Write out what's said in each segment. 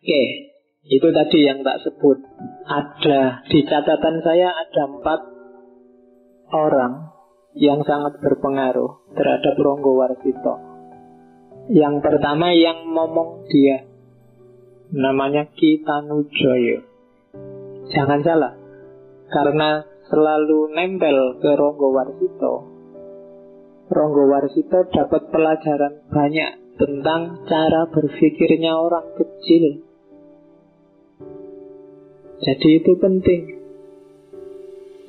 Oke, itu tadi yang tak sebut. Ada di catatan saya ada 4 orang yang sangat berpengaruh terhadap Ronggowarsito. Yang pertama yang ngomong dia, namanya Ki Tanujoyo. Jangan salah, karena selalu nempel ke Ronggowarsito, Ronggowarsito dapat pelajaran banyak tentang cara berpikirnya orang kecil. Jadi itu penting.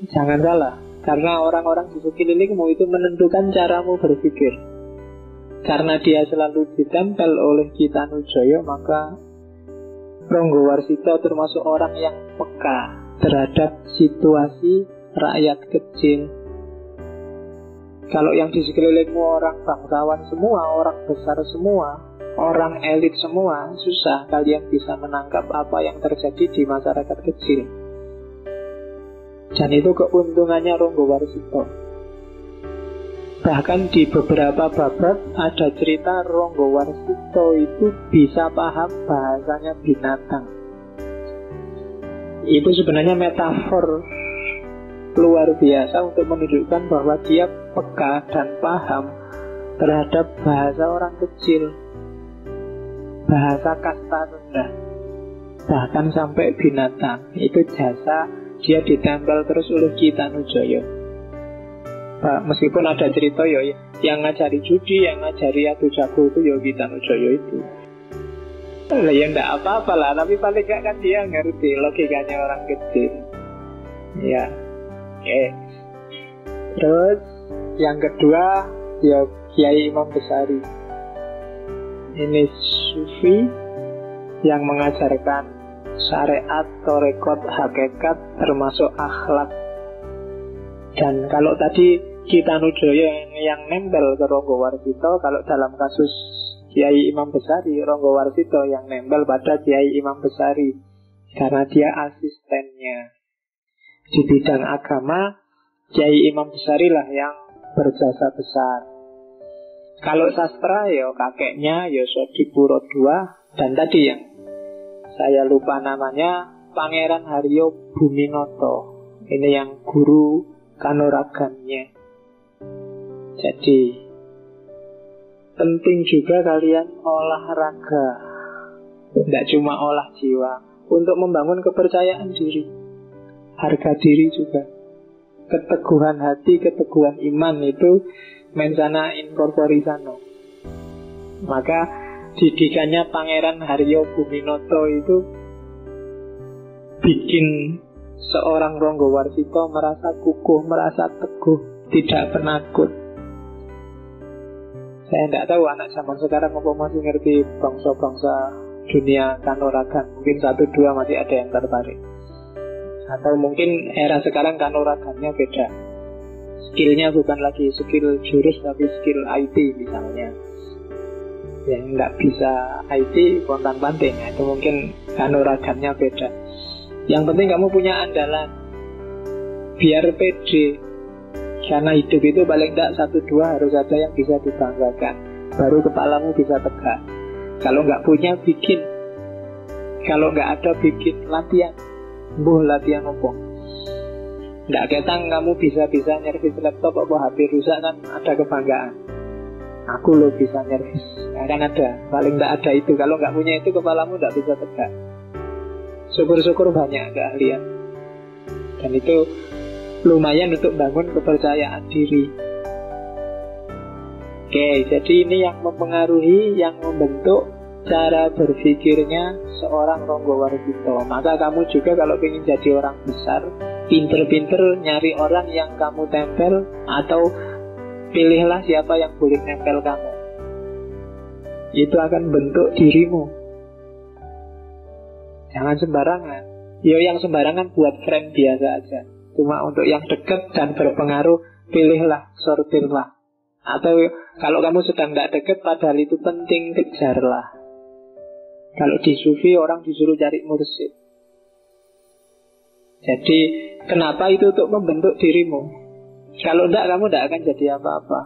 Jangan salah, karena orang-orang di sekelilingmu itu menentukan caramu berpikir. Karena dia selalu ditempel oleh Ki Tanujoyo, maka Ronggowarsito termasuk orang yang peka terhadap situasi rakyat kecil. Kalau yang di sekelilingmu orang bangsawan semua, orang besar semua, orang elit semua, susah kalian bisa menangkap apa yang terjadi di masyarakat kecil. Dan itu keuntungannya Ronggowarsito. Bahkan di beberapa babak ada cerita Ronggowarsito itu bisa paham bahasanya binatang. Itu sebenarnya metafor luar biasa untuk menunjukkan bahwa dia peka dan paham terhadap bahasa orang kecil, bahasa kasta rendah, bahkan sampai binatang. Itu jasa dia ditempel terus oleh Ki Tanujoyo. Meskipun ada cerita yang ngajari judi, yang ngajari adu jago itu Ki Tanujoyo itu. Ya enggak apa-apa lah, tapi paling gak kan dia ngerti logikanya orang kecil. Ya, oke. Terus yang kedua ya Kiai Imam Besari. Ini sufi yang mengajarkan syariat, tarekat, hakikat, termasuk akhlak. Dan kalau tadi Ki Tanujoyo yang nempel ke Ronggowarsito, kalau dalam kasus Kiai Imam Besari, Ronggowarsito yang nempel pada Kiai Imam Besari karena dia asistennya. Di bidang agama, Kiai Imam Besari lah yang berjasa besar. Kalau sastra ya kakeknya Sodipuro II, dan tadi yang saya lupa namanya, Pangeran Haryo Buminoto. Ini yang guru kanuragannya. Jadi penting juga kalian olahraga, tidak cuma olah jiwa, untuk membangun kepercayaan diri, harga diri juga. Keteguhan hati, keteguhan iman itu mensana in corpore sano. Maka didikannya Pangeran Haryo Buminoto itu bikin seorang Ronggowarsito merasa kukuh, merasa teguh, tidak penakut. Saya tidak tahu anak zaman sekarang apa masih ngerti bangsa-bangsa dunia kanuragan. Mungkin 1-2 masih ada yang tertarik. Atau mungkin era sekarang kanuragannya beda. Skillnya bukan lagi skill jurus, tapi skill IT misalnya. Yang nggak bisa IT, pontang-panting. Itu mungkin kanuragannya beda. Yang penting kamu punya andalan, biar pede. Karena hidup itu paling tidak 1-2 harus ada yang bisa dibanggakan, baru kepalamu bisa tegak. Kalau nggak punya, bikin. Kalau nggak ada, bikin. Latihan. Latihan apa? Nggak ketang kamu bisa-bisa nyervis laptop apa HP rusak kan ada kebanggaan. Aku loh bisa nyervis. Nah, kan ada. Paling nggak ada itu. Kalau nggak punya itu, kepalamu nggak bisa tegak. Syukur-syukur banyak keahlian. Dan itu lumayan untuk bangun kepercayaan diri. Oke, jadi ini yang mempengaruhi, yang membentuk cara berpikirnya seorang Ronggowarsito. Maka kamu juga kalau ingin jadi orang besar, pinter-pinter nyari orang yang kamu tempel, atau pilihlah siapa yang boleh nempel kamu. Itu akan bentuk dirimu. Jangan sembarangan. Yang sembarangan buat friend biasa aja. Cuma untuk yang dekat dan berpengaruh, pilihlah, sortirlah. Atau kalau kamu sedang tidak dekat padahal itu penting, kejarlah. Kalau di sufi orang disuruh cari mursyid. Jadi kenapa itu untuk membentuk dirimu? Kalau tidak, kamu tidak akan jadi apa-apa.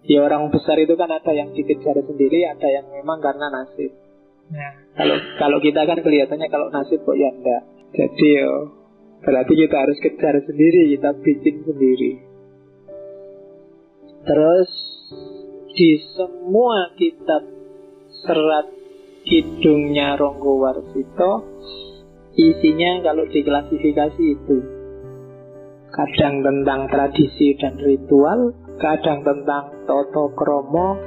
Ya orang besar itu kan ada yang dikejar sendiri, ada yang memang karena nasib. Nah, kalau kita kan kelihatannya kalau nasib kok ya enggak. Jadi berarti kita harus kejar sendiri, kita bikin sendiri. Terus di semua kitab serat Kidungnya Ronggo Warsito, isinya kalau diklasifikasi itu kadang tentang tradisi dan ritual, kadang tentang toto kromo,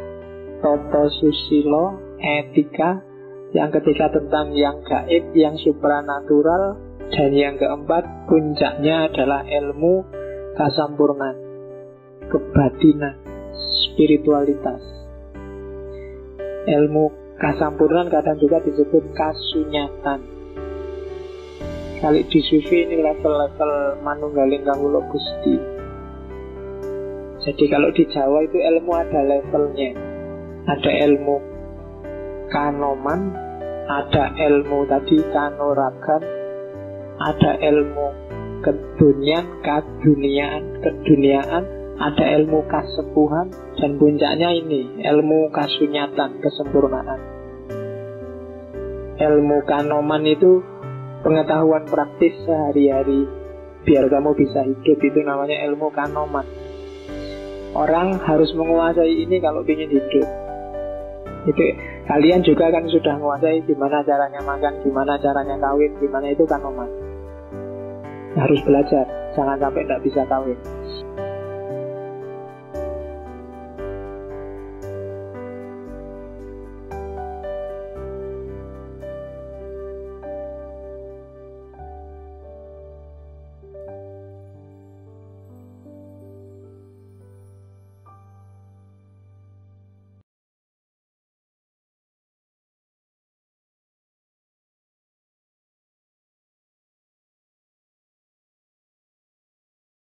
toto susilo, etika, yang ketiga tentang yang gaib, yang supranatural, dan yang keempat puncaknya adalah ilmu kasampurnan, kebatinan, spiritualitas. Ilmu kasampurnan kadang juga disebut kasunyatan. Kali di sufi ini level-level manunggaling kawula Gusti. Jadi kalau di Jawa itu ilmu ada levelnya. Ada ilmu kanoman, ada ilmu tadi kanoragan, ada ilmu keduniaan, ada ilmu kasepuhan, dan puncaknya ini ilmu kasunyatan, kesempurnaan. Ilmu kanoman itu pengetahuan praktis sehari-hari biar kamu bisa hidup, itu namanya ilmu kanoman. Orang harus menguasai ini kalau ingin hidup. Itu kalian juga kan sudah menguasai gimana caranya makan, gimana caranya kawin, gimana itu kanoman. Harus belajar, jangan sampai tidak bisa kawin.